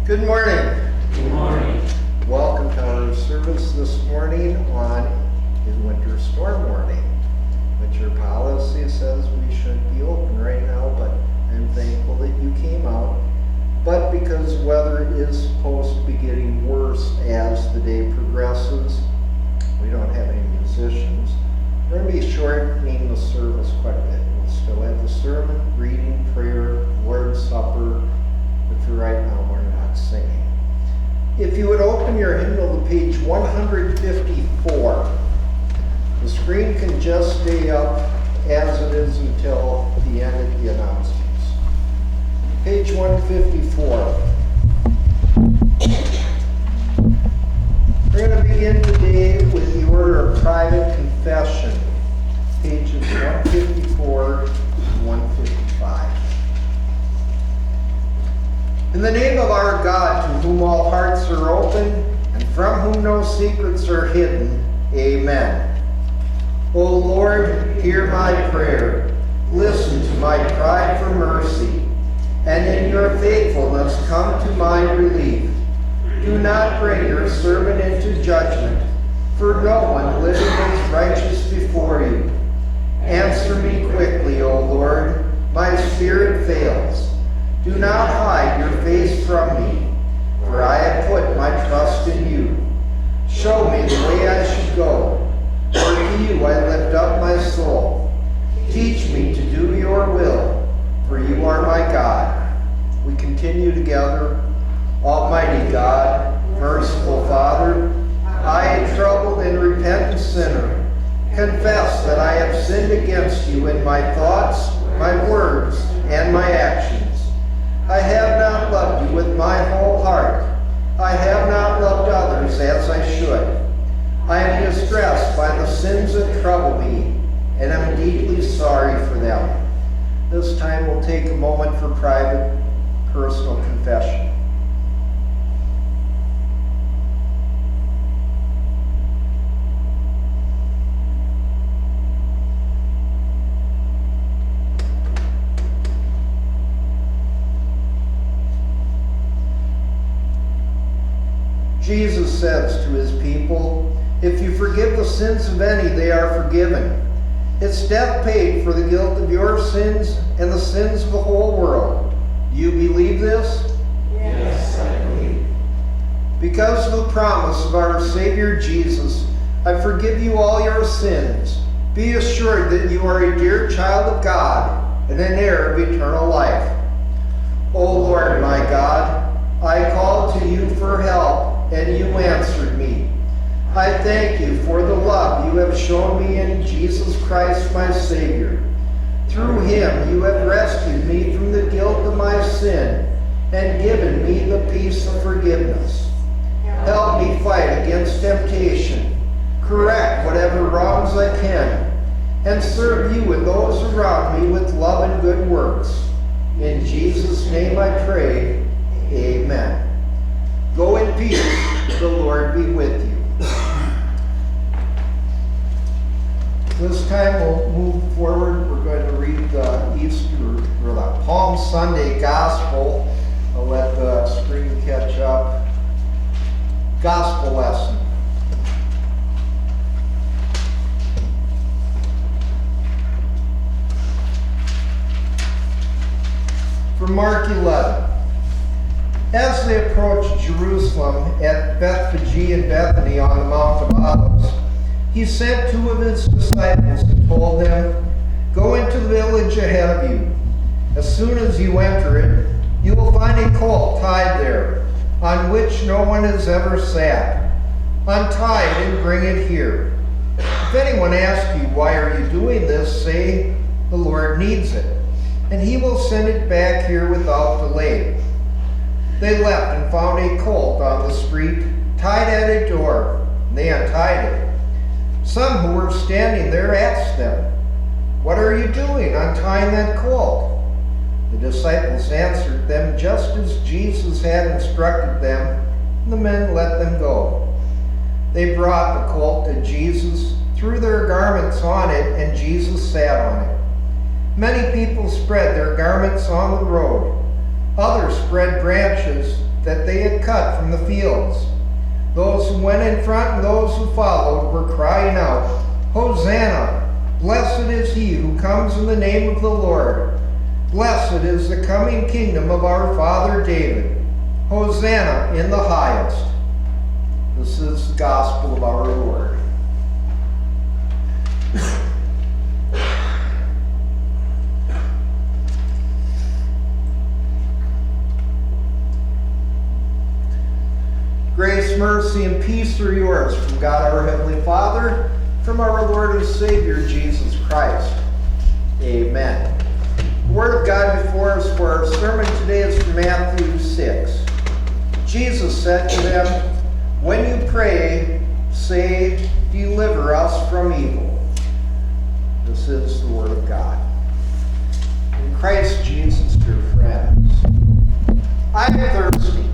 Good morning. Good morning. Welcome to our service this morning on a winter storm warning, which your policy says we shouldn't be open right now, but I'm thankful that you came out. But because weather is supposed to be getting worse as the day progresses, we don't have any musicians. We're going to be shortening the service quite a bit. We'll still have the sermon, reading, prayer, Lord's Supper, but for right now we're not singing. If you would open your hymnal to page 154, the screen can just stay up as it is until the end of the announcements. Page 154. We're going to begin today with the order of private confession, pages 154 and 155. In the name of our God, to whom all hearts are open, and from whom no secrets are hidden, amen. O Lord, hear my prayer. Listen to my cry for mercy, and in your faithfulness come to my relief. Do not bring your servant into judgment, for no one living is righteous before you. Answer me quickly, O Lord, my spirit fails. Do not hide your face from me, for I have put my trust in you. Show me the way I should go, for to you I lift up my soul. Teach me to do your will, for you are my God. We continue together. Almighty God, merciful Father, I, a troubled and repentant sinner, confess that I have sinned against you in my thoughts, my words, and my actions. I have not loved you with my whole heart. I have not loved others as I should. I am distressed by the sins that trouble me, and I'm deeply sorry for them. This time we'll take a moment for private, personal confession. Jesus says to his people, if you forgive the sins of any, they are forgiven. It's death paid for the guilt of your sins and the sins of the whole world. Do you believe this? Yes, I believe. Because of the promise of our Savior Jesus, I forgive you all your sins. Be assured that you are a dear child of God and an heir of eternal life. O Lord my God, I called to you for help, and you answered me. I thank you for the love you have shown me in Jesus Christ my Savior. Through him you have rescued me from the guilt of my sin and given me the peace of forgiveness. Help me fight against temptation, correct whatever wrongs I can, and serve you and those around me with love and good works. In Jesus' name I pray, amen. Go in peace. The Lord be with you. This time we'll move forward. We're going to read the Easter or the Palm Sunday Gospel. I'll let the screen catch up. Gospel lesson. From Mark 11. As they approached Jerusalem at Bethphage and Bethany on the Mount of Olives, he sent two of his disciples and told them, go into the village ahead of you. As soon as you enter it, you will find a colt tied there, on which no one has ever sat. Untie it and bring it here. If anyone asks you, why are you doing this, say, the Lord needs it, and he will send it back here without delay. They left and found a colt on the street, tied at a door, and they untied it. Some who were standing there asked them, what are you doing untying that colt? The disciples answered them just as Jesus had instructed them, and the men let them go. They brought the colt to Jesus, threw their garments on it, and Jesus sat on it. Many people spread their garments on the road. Others spread branches that they had cut from the fields. Those who went in front and those who followed were crying out, "Hosanna! Blessed is he who comes in the name of the Lord. Blessed is the coming kingdom of our father David. Hosanna in the highest." This is the gospel of our Lord. Grace, mercy, and peace are yours from God our Heavenly Father, from our Lord and Savior, Jesus Christ. Amen. The Word of God before us for our sermon today is from Matthew 6. Jesus said to them, "When you pray, say, 'Deliver us from evil.'" This is the Word of God. In Christ Jesus, dear friends, I'm thirsty.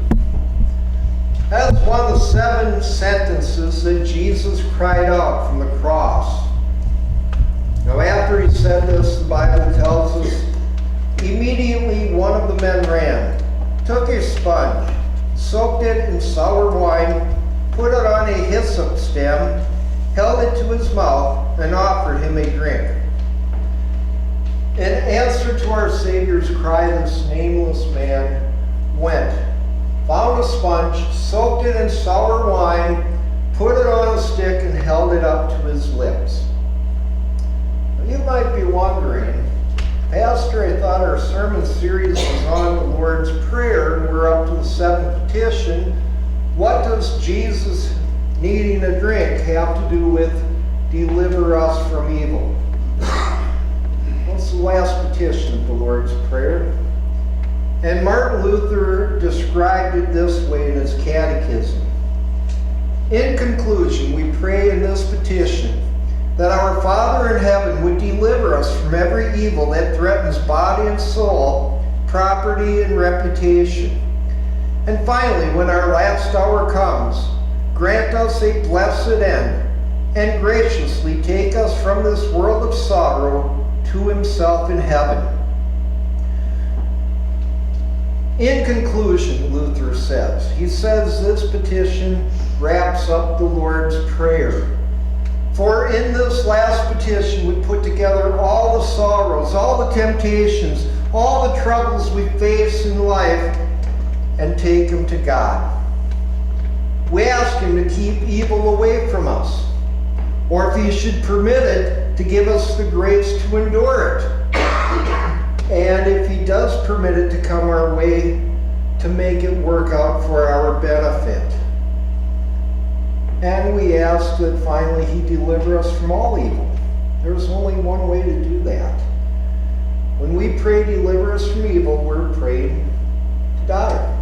That's one of the 7 sentences that Jesus cried out from the cross. Now, after he said this, the Bible tells us, immediately one of the men ran, took a sponge, soaked it in sour wine, put it on a hyssop stem, held it to his mouth, and offered him a drink. In answer to our Savior's cry, this nameless man went, found a sponge, soaked it in sour wine, put it on a stick, and held it up to his lips. Now, you might be wondering, Pastor, I thought our sermon series was on the Lord's Prayer, and we're up to the 7th petition. What does Jesus needing a drink have to do with deliver us from evil? What's the last petition of the Lord's Prayer? And Martin Luther described it this way in his catechism. In conclusion, we pray in this petition that our Father in heaven would deliver us from every evil that threatens body and soul, property and reputation. And finally, when our last hour comes, grant us a blessed end and graciously take us from this world of sorrow to himself in heaven. In conclusion, Luther says, he says this petition wraps up the Lord's Prayer. For in this last petition we put together all the sorrows, all the temptations, all the troubles we face in life, and take them to God. We ask him to keep evil away from us, or if he should permit it, to give us the grace to endure it. And if he does permit it to come our way, to make it work out for our benefit. And we ask that finally he deliver us from all evil. There's only one way to do that. When we pray deliver us from evil, we're praying to die.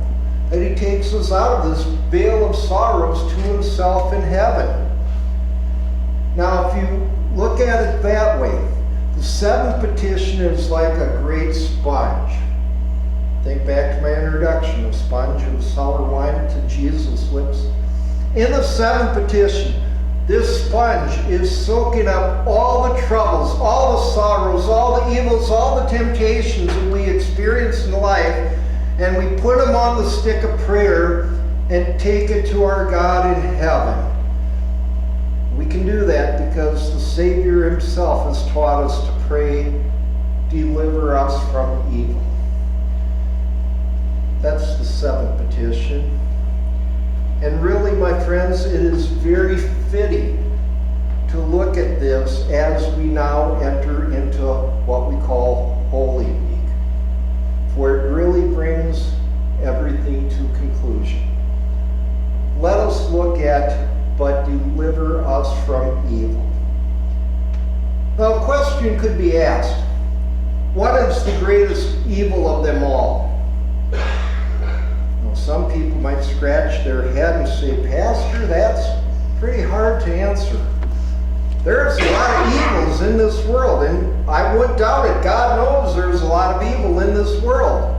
That he takes us out of this veil of sorrows to himself in heaven. Now, if you look at it that way, the 7th petition is like a great sponge. Think back to my introduction, a sponge of sour wine to Jesus' lips. In the 7th petition, this sponge is soaking up all the troubles, all the sorrows, all the evils, all the temptations that we experience in life, and we put them on the stick of prayer and take it to our God in heaven. We can do that because the Savior himself has taught us to pray, deliver us from evil. That's the 7th petition. And really, my friends, it is very fitting to look at this as we now enter into what we call Holy Week, for it really brings everything to conclusion. Let us look at, but deliver us from evil. Now, a question could be asked, what is the greatest evil of them all? Some people might scratch their head and say, Pastor, that's pretty hard to answer. There's a lot of evils in this world, and I wouldn't doubt it. God knows there's a lot of evil in this world.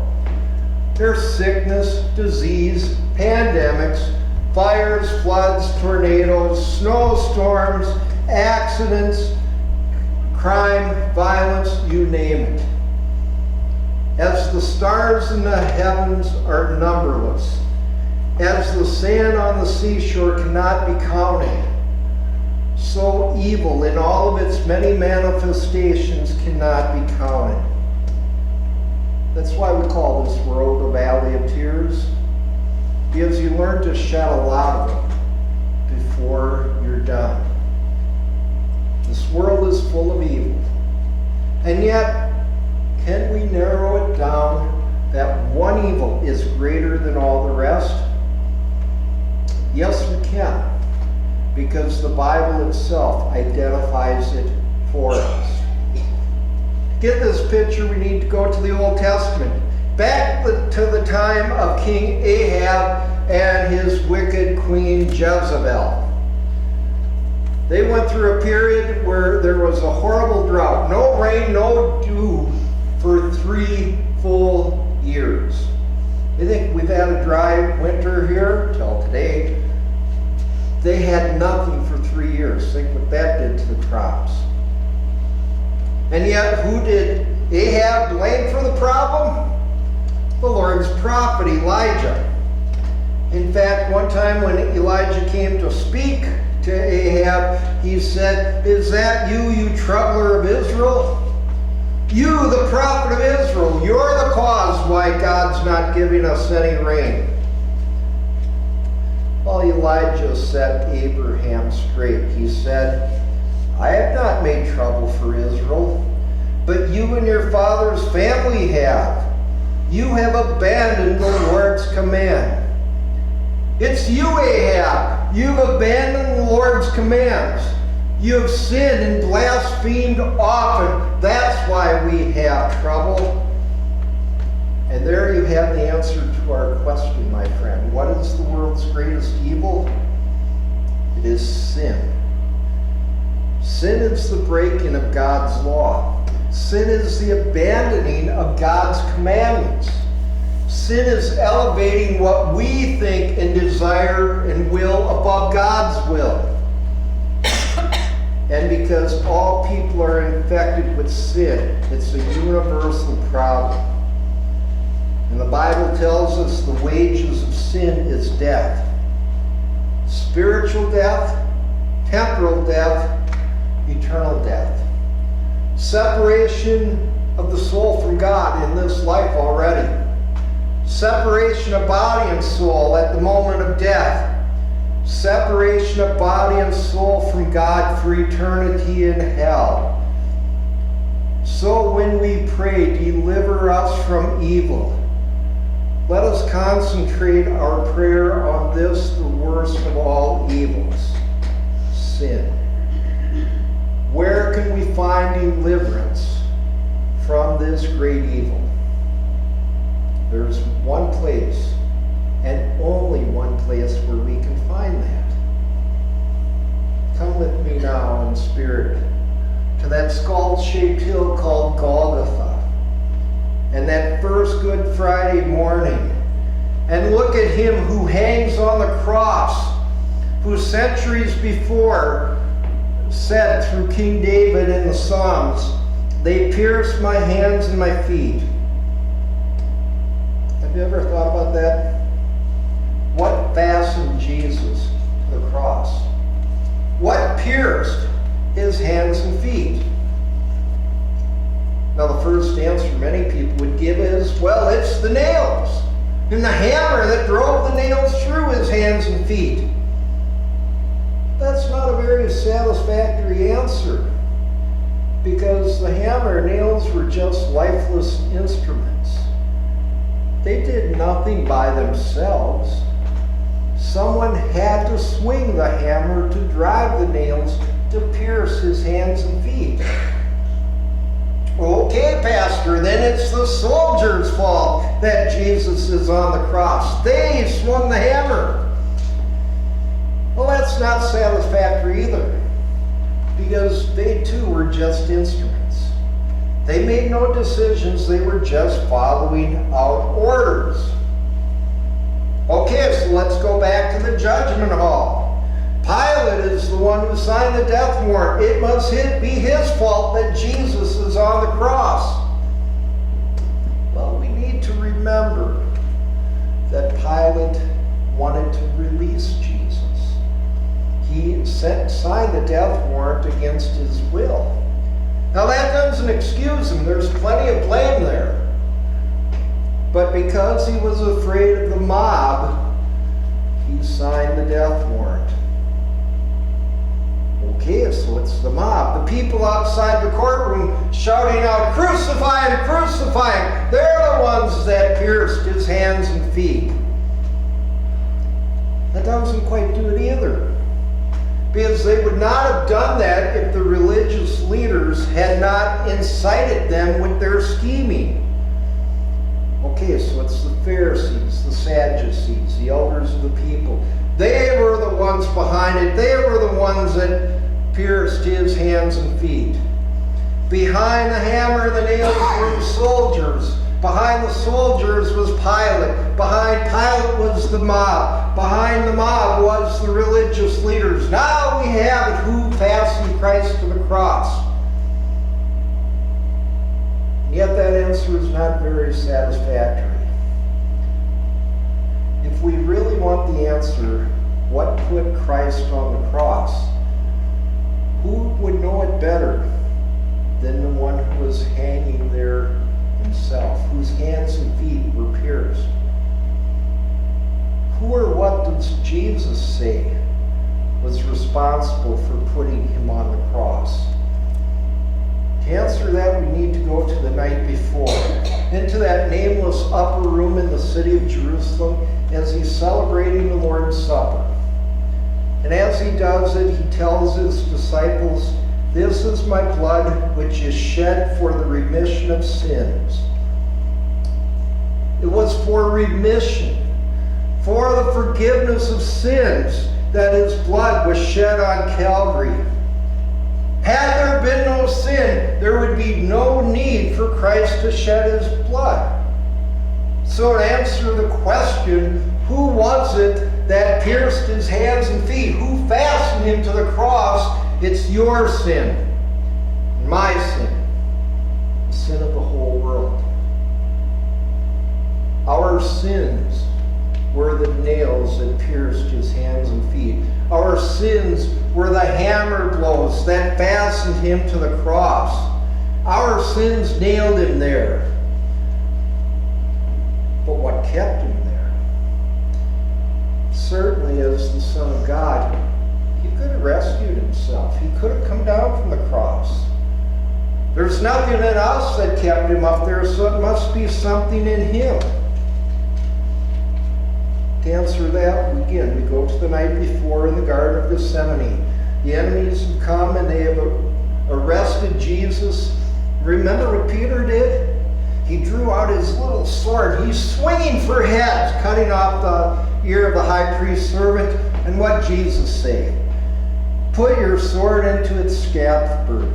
There's sickness, disease, pandemics, fires, floods, tornadoes, snowstorms, accidents, crime, violence, you name it. As the stars in the heavens are numberless, as the sand on the seashore cannot be counted, so evil in all of its many manifestations cannot be counted. That's why we call this world a valley of tears, because you learn to shed a lot of them before you're done. This world is full of evil. And yet, can we narrow it down that one evil is greater than all the rest? Yes, we can, because the Bible itself identifies it for us. To get this picture, we need to go to the Old Testament, back to the time of King Ahab and his wicked queen Jezebel. They went through a period where there was a horrible drought. No rain, no dew for 3 full years. You think we've had a dry winter here till today? They had nothing for 3 years. Think what that did to the crops. And yet, who did Ahab blame for the problem? The Lord's prophet, Elijah. In fact, one time when Elijah came to speak to Ahab, he said, "Is that you, you troubler of Israel? You, the prophet of Israel, you're the cause why God's not giving us any rain." Well, Elijah set Abraham straight. He said, "I have not made trouble for Israel, but you and your father's family have. You have abandoned the Lord's command." It's you, Ahab. You've abandoned the Lord's commands. You have sinned and blasphemed often. That's why we have trouble. And there you have the answer to our question, my friend. What is the world's greatest evil? It is sin. Sin is the breaking of God's law. Sin is the abandoning of God's commandments. Sin is elevating what we think and desire and will above God's will. And because all people are infected with sin, it's a universal problem. And the Bible tells us the wages of sin is death. Spiritual death, temporal death, eternal death. Separation of the soul from God in this life already. Separation of body and soul at the moment of death. Separation of body and soul from God for eternity in hell. So when we pray, "Deliver us from evil," let us concentrate our prayer on this, the worst of all evils, sin. Where can we find deliverance from this great evil? There's one place, and only one place, where we can find that. Come with me now in spirit to that skull-shaped hill called Golgotha, and that first Good Friday morning, and look at him who hangs on the cross, who centuries before said through King David in the Psalms, "They pierced my hands and my feet." Have you ever thought about that? What fastened Jesus to the cross? What pierced his hands and feet? Now, the first answer many people would give is, well, it's the nails and the hammer that drove the nails through his hands and feet. That's not a very satisfactory answer, because the hammer and nails were just lifeless instruments. They did nothing by themselves. Someone had to swing the hammer to drive the nails to pierce his hands and feet. Okay, Pastor, then it's the soldiers' fault that Jesus is on the cross. They swung the hammer. Well, that's not satisfactory either, because they too were just instruments. They made no decisions, they were just following out orders. Okay, so let's go back to the judgment hall. Pilate is the one who signed the death warrant. It must be his fault that Jesus is on the cross. Well, remember that Pilate wanted to release Jesus. He signed the death warrant against his will. Now that doesn't excuse him. There's plenty of blame there. But because he was afraid of the mob, he signed the death warrant. Okay, so it's the mob. The people outside the courtroom shouting out, "Crucify him, crucify him." They're the ones that pierced his hands and feet. That doesn't quite do it either. Because they would not have done that if the religious leaders had not incited them with their scheming. Okay, so it's the Pharisees, the Sadducees, the elders of the people. They were the ones behind it. They were the ones that pierced his hands and feet. Behind the hammer and the nails were the soldiers. Behind the soldiers was Pilate. Behind Pilate was the mob. Behind the mob was the religious leaders. Now we have it, who fastened Christ to the cross. Yet that answer is not very satisfactory. If we really want the answer, what put Christ on the cross, who would know it better than the one who was hanging there himself, whose hands and feet were pierced? Who or what does Jesus say was responsible for putting him on the cross? To answer that, we need to go to the night before, into that nameless upper room in the city of Jerusalem as he's celebrating the Lord's Supper. And as he does it, he tells his disciples, "This is my blood, which is shed for the remission of sins." It was for remission, for the forgiveness of sins, that his blood was shed on Calvary. Had there been no sin, there would be no need for Christ to shed his blood. So to answer the question, who was it that pierced his hands and feet? Who fastened him to the cross? It's your sin, my sin, the sin of the whole world. Our sins were the nails that pierced his hands and feet. Our sins were the hammer blows that fastened him to the cross. Our sins nailed him there. But what kept him there? Certainly, as the Son of God, he could have rescued himself. He could have come down from the cross. There's nothing in us that kept him up there, so it must be something in him. To answer that, again, we go to the night before in the Garden of Gethsemane. The enemies have come and they have arrested Jesus. Remember what Peter did? He drew out his little sword. He's swinging for heads, cutting off the ear of the high priest's servant. And what did Jesus say? "Put your sword into its scabbard.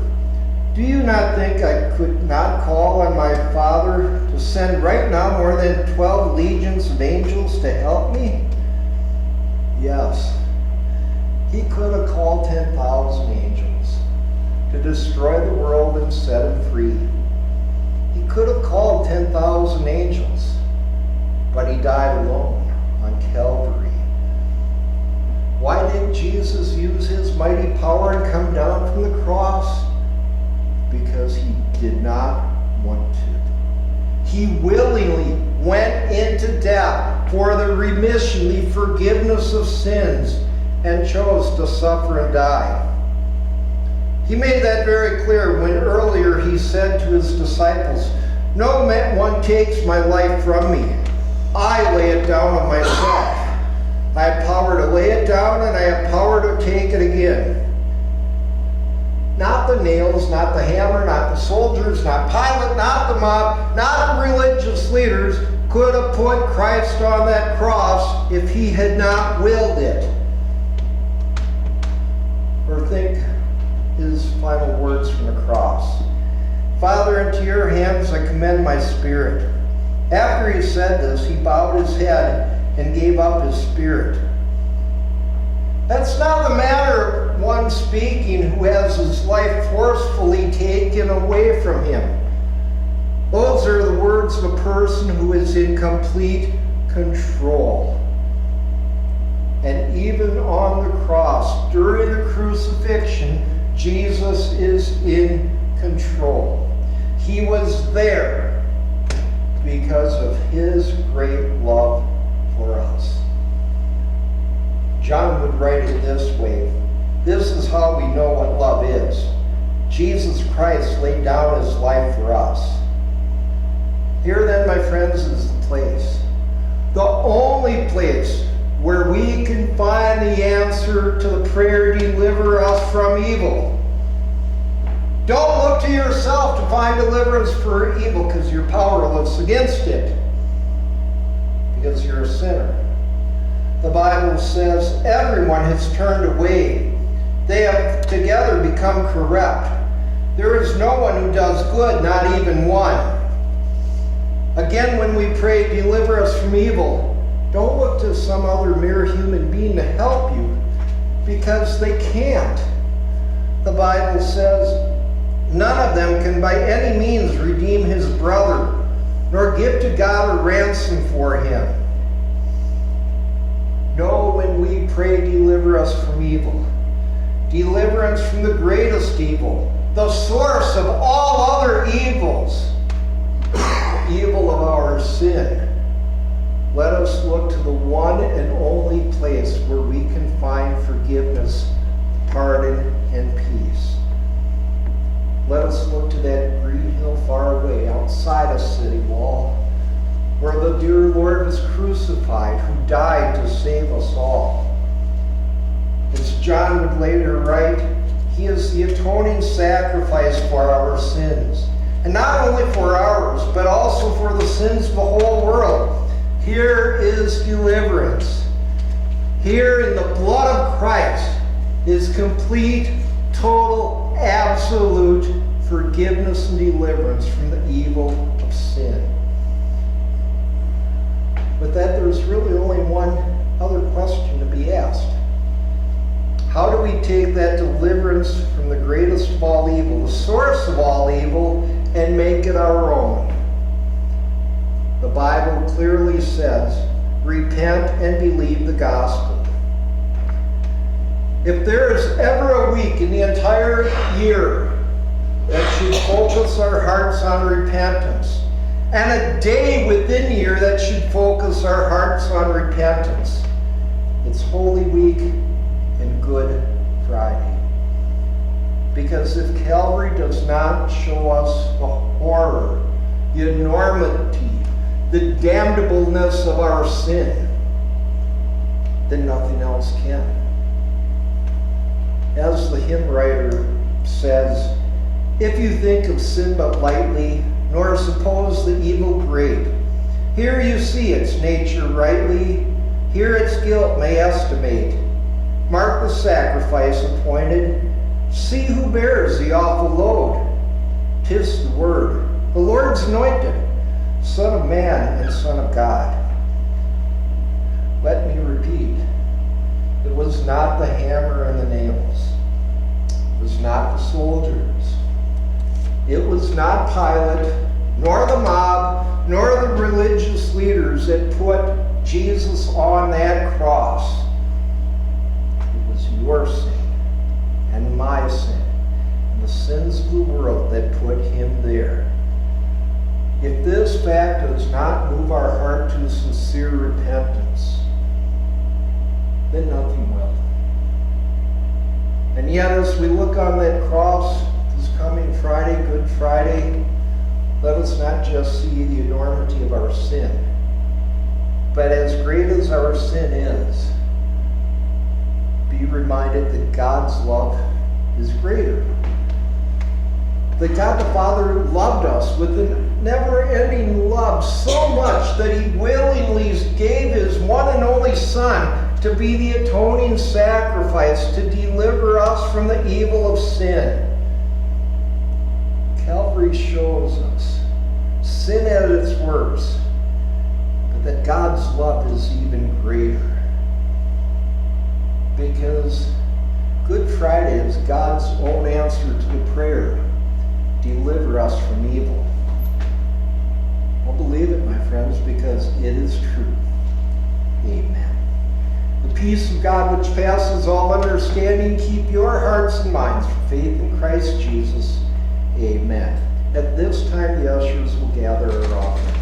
Do you not think I could not call on my Father to send right now more than 12 legions of angels to help me?" Yes, he could have called 10,000 angels to destroy the world and set him free. He could have called 10,000 angels, but he died alone on Calvary. Why didn't Jesus use his mighty power and come down from the cross? Because he did not want to. He willingly went into death for the remission, the forgiveness of sins, and chose to suffer and die. He made that very clear when earlier he said to his disciples, "No one takes my life from me. I lay it down on myself. I have power to lay it down and I have power to take it again." Not the nails, not the hammer, not the soldiers, not Pilate, not the mob, not the religious leaders could have put Christ on that cross if he had not willed it. Or think his final words from the cross. "Father, into your hands I commend my spirit." After he said this, he bowed his head and gave up his spirit. That's not the matter of one speaking who has his life forcefully taken away from him. Those are the words of a person who is in complete control. And even on the cross, during the crucifixion, Jesus is in control. He was there because of his great love for us. John would write it this way: this is how we know what love is. Jesus Christ laid down his life for us. Here then, my friends, is the place, the only place where we can find the answer to the prayer, deliver us from evil. Don't look to yourself to find deliverance for evil, because you're powerless against it, because you're a sinner. The Bible says everyone has turned away. They have together become corrupt. There is no one who does good, not even one. Again, when we pray, deliver us from evil, don't look to some other mere human being to help you, because they can't. The Bible says none of them can by any means redeem his brother, nor give to God a ransom for him. No, when we pray, deliver us from evil, deliverance from the greatest evil, the source of all other evils, evil of our sin. Let us look to the one and only place where we can find forgiveness, pardon, and peace. Let us look to that green hill far away outside a city wall, where the dear Lord was crucified, who died to save us all. As John would later write, he is the atoning sacrifice for our sins. And not only for ours, but also for the sins of the whole world. Here is deliverance. Here in the blood of Christ is complete, total, absolute forgiveness and deliverance from the evil of sin. With that, there's really only one other question to be asked. How do we take that deliverance from the greatest of all evil, the source of all evil, and make it our own? The Bible clearly says, repent and believe the gospel. If there is ever a week in the entire year that should focus our hearts on repentance, and a day within the year that should focus our hearts on repentance, it's Holy Week and Good Friday. Because if Calvary does not show us the horror, the enormity, the damnableness of our sin, then nothing else can. As the hymn writer says, if you think of sin but lightly, nor suppose the evil great, here you see its nature rightly, here its guilt may estimate. Mark the sacrifice appointed, see who bears the awful load. 'Tis the Word, the Lord's anointed, Son of Man and Son of God. Let me repeat, it was not the hammer and the nails. It was not the soldiers. It was not Pilate, nor the mob, nor the religious leaders that put Jesus on that cross. It was your sin and my sin and the sins of the world that put him there. If this fact does not move our heart to sincere repentance, then nothing will. And yet, as we look on that cross this coming Friday, Good Friday, let us not just see the enormity of our sin, but as great as our sin is, be reminded that God's love is greater. That God the Father loved us with a never-ending love so much that he willingly gave his one and only Son to be the atoning sacrifice to deliver us from the evil of sin. Calvary shows us sin at its worst, but that God's love is even greater. Because Good Friday is God's own answer to the prayer, deliver us from evil. Well, believe it, my friends, because it is true. Amen. The peace of God which passes all understanding, keep your hearts and minds for faith in Christ Jesus. Amen. At this time, the ushers will gather our offerings.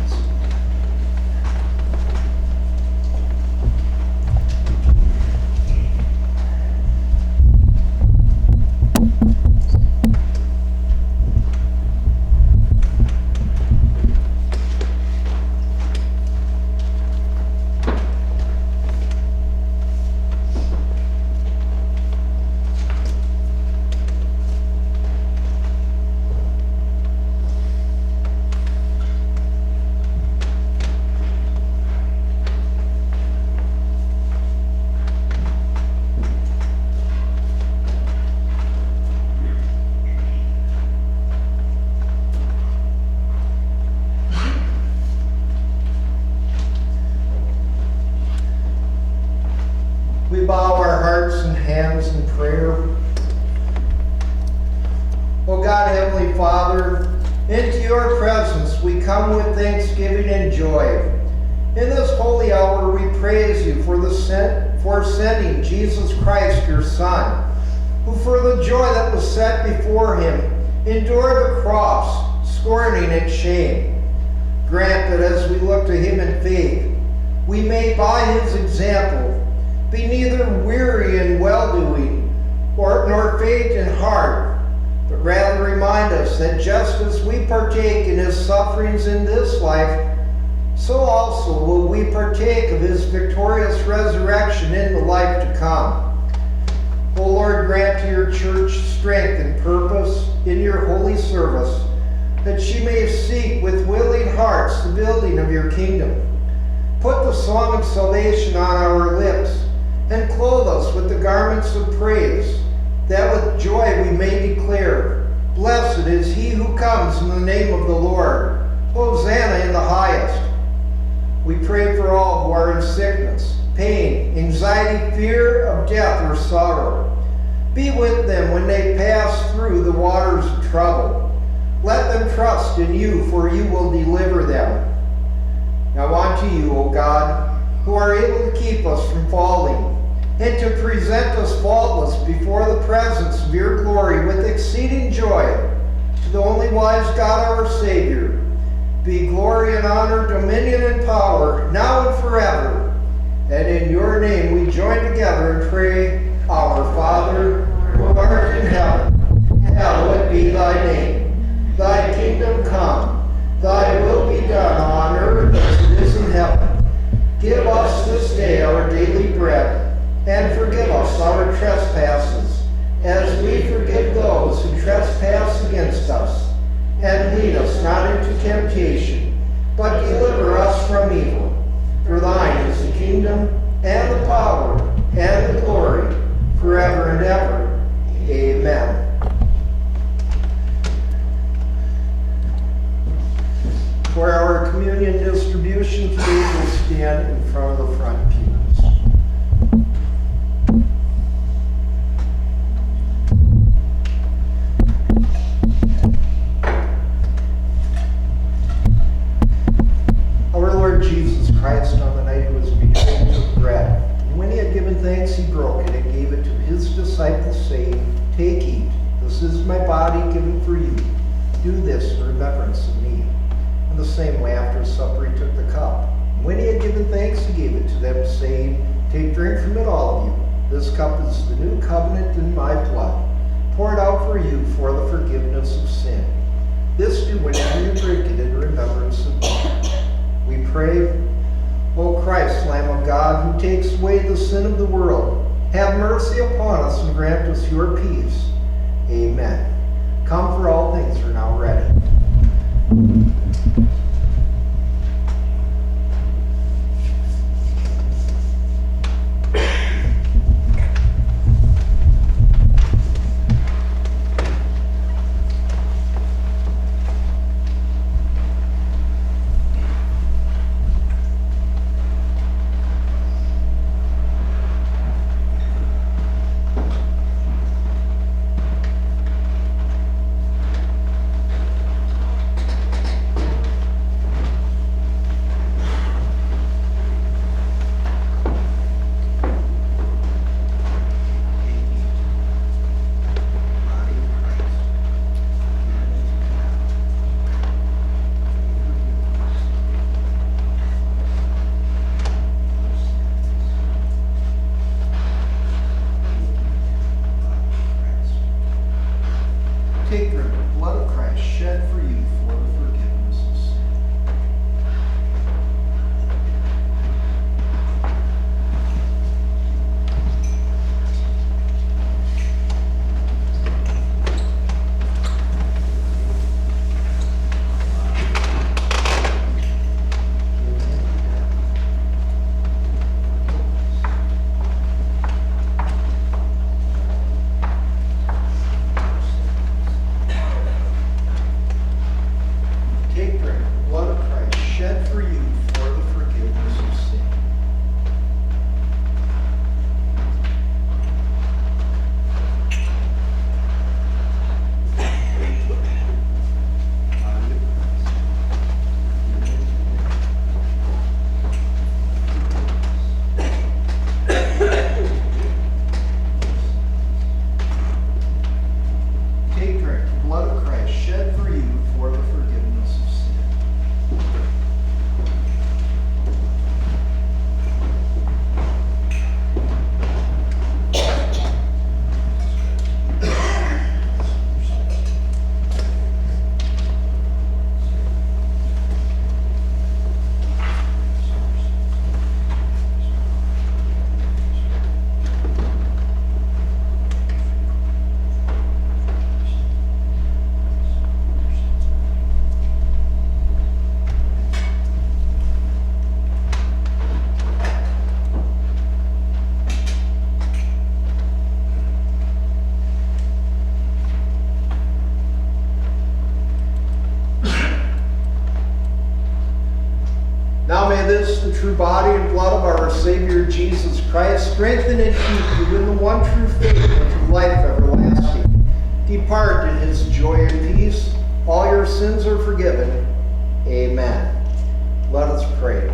We bow our hearts and hands in prayer. Oh God, Heavenly Father, into your presence we come with thanksgiving and joy. In this holy hour we praise you for sending Jesus Christ, your Son, who for the joy that was set before him endured the cross, scorning its shame. Grant that as we look to him in faith, we may by his example be neither weary in well-doing, nor faint in heart, but rather remind us that just as we partake in his sufferings in this life, so also will we partake of his victorious resurrection in the life to come. O Lord, grant to your church strength and purpose in your holy service, that she may seek with willing hearts the building of your kingdom. Put the song of salvation on our lips, and clothe us with the garments of praise, that with joy we may declare, blessed is he who comes in the name of the Lord. Hosanna in the highest. We pray for all who are in sickness, pain, anxiety, fear of death or sorrow. Be with them when they pass through the waters of trouble. Let them trust in you, for you will deliver them. Now unto you, O God, who are able to keep us from falling, and to present us faultless before the presence of your glory with exceeding joy, to the only wise God our Savior, be glory and honor, dominion and power, now and forever. And in your name we join together and pray, Our Father, who art in heaven, hallowed be thy name. Thy kingdom come, thy will be done on earth as it is in heaven. Give us this day our daily bread, and forgive us our trespasses, as we forgive those who trespass against us. And lead us not into temptation, but deliver us from evil. For thine is the kingdom, and the power, and the glory, forever and ever. Amen. For our communion distribution, today we'll stand in front of the front pews. Our Lord Jesus Christ, on the night he was betrayed, took bread, and when he had given thanks, he broke it and gave it to his disciples, saying, Take, eat, this is my body given for you. Do this in remembrance of me. In the same way, after supper, he took the cup. And when he had given thanks, he gave it to them, saying, Take, drink from it, all of you. This cup is the new covenant in my blood, poured out for you for the forgiveness of sin. This do whenever you drink it in remembrance of me. We pray, O Christ, Lamb of God, who takes away the sin of the world, have mercy upon us and grant us your peace. Amen. Come, for all things are now ready. Christ strengthen and keep you in the one true faith unto life everlasting. Depart in his joy and peace. All your sins are forgiven. Amen. Let us pray.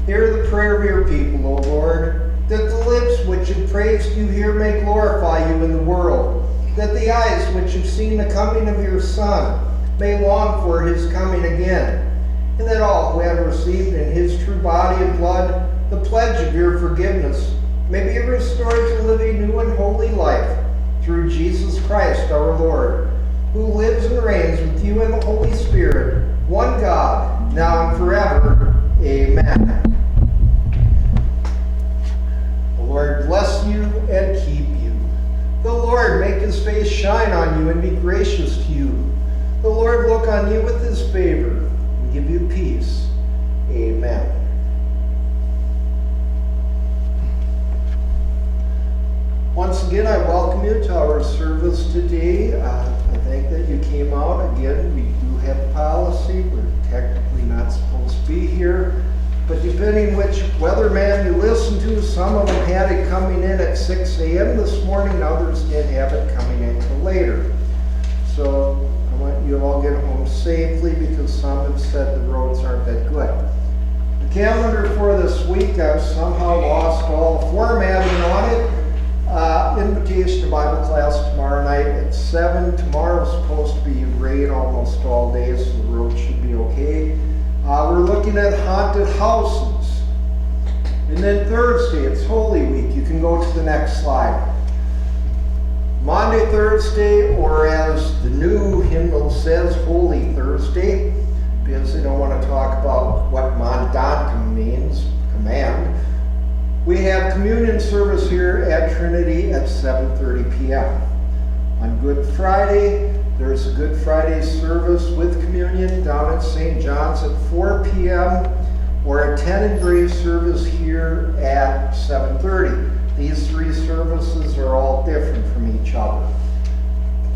Hear the prayer of your people, O Lord, that the lips which have praised you here may glorify you in the world, that the eyes which have seen the coming of your Son may long for his coming again, and that all who have received in his true body and blood the pledge of your forgiveness may be restored to live a new and holy life through Jesus Christ our Lord, who lives and reigns with you in the Holy Spirit, one God, now and forever. Amen. The Lord bless you and keep you. The Lord make his face shine on you and be gracious to you. The Lord look on you with his favor and give you peace. Amen. Once again, I welcome you to our service today. I thank that you came out. Again, we do have a policy. We're technically not supposed to be here. But depending which weatherman you listen to, some of them had it coming in at 6 a.m. this morning. Others did have it coming in till later. So I want you to all get home safely because some have said the roads aren't that good. The calendar for this week, I've somehow lost all the formatting on it. Invitation to Bible class tomorrow night at 7. Tomorrow's supposed to be rain almost all day, so the road should be okay. We're looking at haunted houses. And then Thursday, it's Holy Week. You can go to the next slide. Monday, Thursday, or as the new hymnal says, Holy Thursday, because they don't want to talk about what mandatum means, command. We have communion service here at Trinity at 7:30 p.m. On Good Friday, there's a Good Friday service with communion down at St. John's at 4 p.m. or a 10 and grave service here at 7:30. These three services are all different from each other.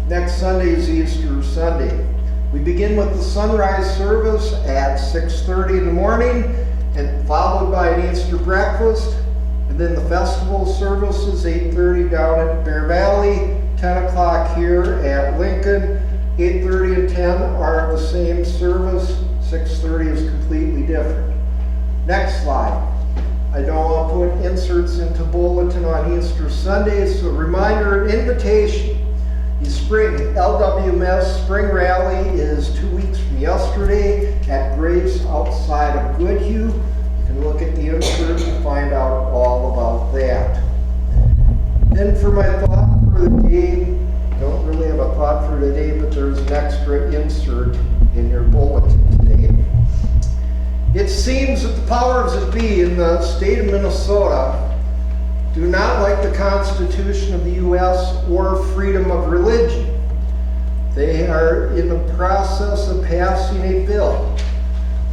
Next Sunday is Easter Sunday. We begin with the sunrise service at 6:30 in the morning and followed by an Easter breakfast. And then the festival service is 8:30 down at Bear Valley, 10 o'clock here at Lincoln. 8:30 and 10 are the same service. 6:30 is completely different. Next slide. I don't want to put inserts into bulletin on Easter Sunday, so reminder and invitation. The spring LWMS Spring Rally is 2 weeks from yesterday at Grace outside of Goodhue. You can look at the insert and find out all about that. Then for my thought for the day, I don't really have a thought for today, but there's an extra insert in your bulletin today. It seems that the powers that be in the state of Minnesota do not like the Constitution of the U.S. or freedom of religion. They are in the process of passing a bill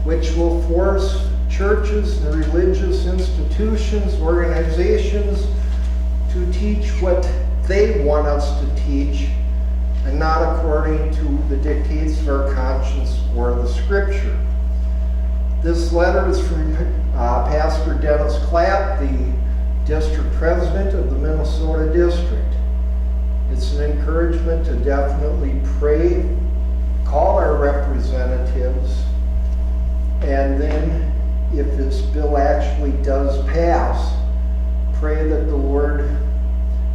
which will force churches and religious institutions, organizations to teach what they want us to teach and not according to the dictates of our conscience or the scripture. This letter is from Pastor Dennis Clapp, the district president of the Minnesota district. It's an encouragement to definitely pray, call our representatives, and then if this bill actually does pass, pray that the Lord,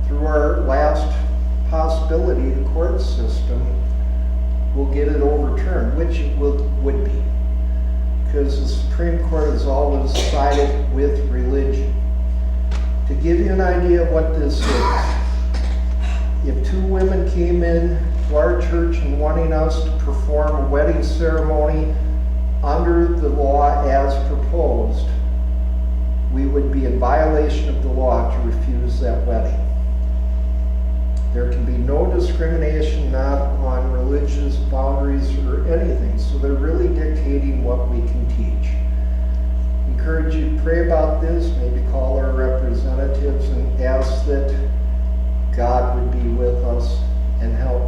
through our last possibility, the court system, will get it overturned, which it would be. Because the Supreme Court has always sided with religion. To give you an idea of what this is, if two women came in to our church and wanting us to perform a wedding ceremony under the law as proposed, we would be in violation of the law to refuse that wedding. There can be no discrimination, not on religious boundaries or anything, so they're really dictating what we can teach. Encourage you to pray about this, maybe call our representatives and ask that God would be with us and help